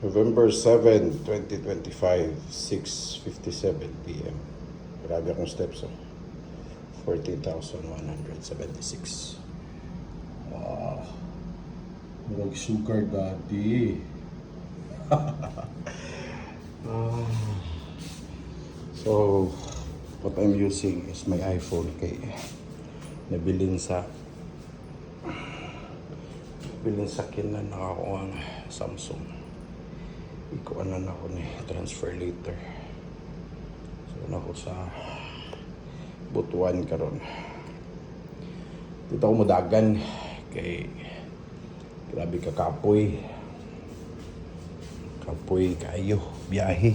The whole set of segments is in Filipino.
November 7, 2025, 6:57 p.m. Grabe akong steps, oh. 14,176. Wow. Murag sugar daddy. So, what I'm using is my iPhone kay nabilin sa kinan ako ang Samsung. Ikuanan ako ni transfer later. So, ako sa Butuan karon. Dito ako mudagan kay grabe ka kapoy kayo biyahe.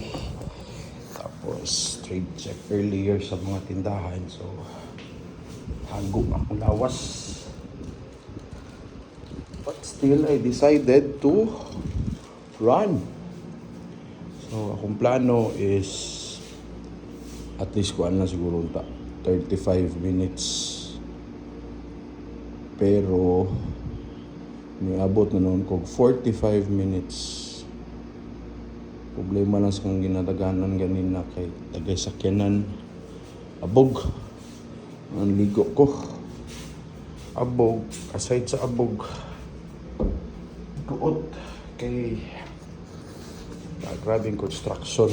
Tapos trade check earlier sa mga tindahan, so hago akong lawas. But still I decided to run. So akong plano is at least kuan na siguro 35 minutes. Pero niabot na noon kog 45 minutes. Problema lang sa kong ginadaganan ganina kay tagay sakyanan. Abog. Ang ligo ko. Abog. Aside sa abog, duot kay grabing construction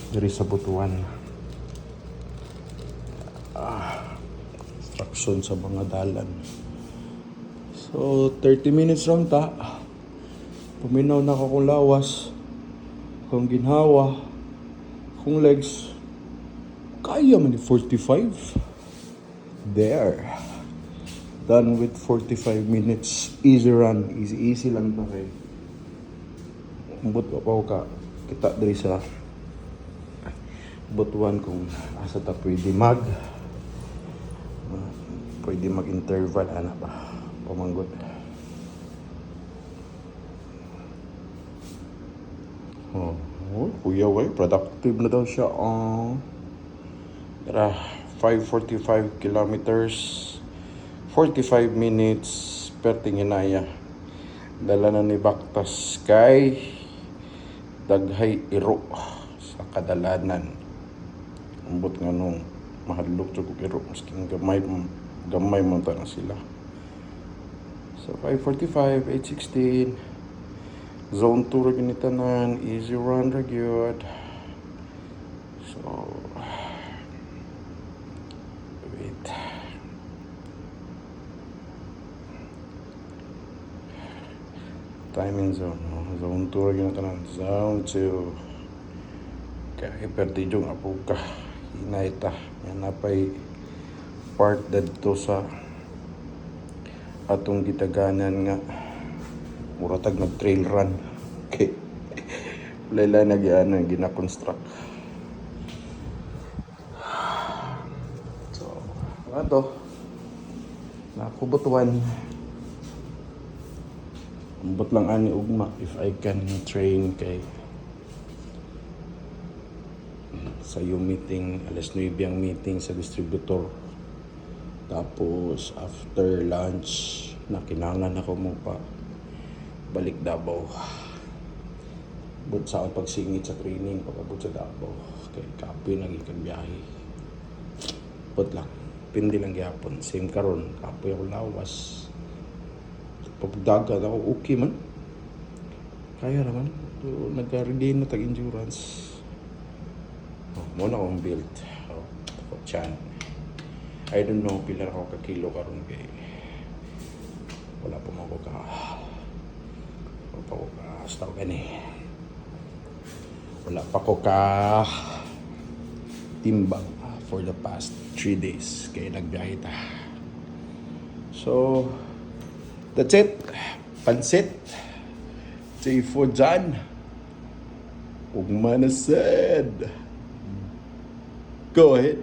diri sa Butuan. Construction sa mga dalan. So 30 minutes lang ta. Puminaw na ako kung lawas, kung ginhawa, kung legs. Kaya man 45. There. Done with 45 minutes. Easy run. Easy lang na kay. Umbot pa ka. Kita diri sa Butuan kung asa ta pwede mag-interval. Ano ba? Pamanggot. Kuya way, productive na daw siya. Tara, 5:45 kilometers, 45 minutes per tinginaya. Dala na ni Baktas kay daghay iro sa kadalanan. Umbot nga nung mahadlok sa iro, masking gamay mo na sila. So 5:45, 8:16. Zone 2 ra ginitanan, easy run ra gyud. So wait. Timing zone. Zone 2 ra ginitanan. Zone 2. Kaya perdidyong apo ka. Hinay ta. Yan napay part dadto sa atong gitaganan nga muratag nag trail run. Okay. Layla na gina-construct. So, ato nakubutuan. Ambot lang ani ugma if I can train kay sa yung meeting, alas 9 ang meeting sa distributor. Tapos after lunch na kinahanglan ako mo pa balik Davao. But sa pagsingit sa training pagabot sa Davao kay kapoy lagi kang biyahe. But lang pindi lang gyapon same karon kapoy ako lawas. Pagdagat ako okay man. Kaya naman nagka-regain na tag-endurance. Muna akong build. Chan. I don't know pila ako ka kilo karon kay wala pa mo ka stop gani. Wala pa ko ka timbang for the past 3 days kay nagbiyahe ta. So that's it. Pansit. J4 dyan. Ugma na said. Go ahead.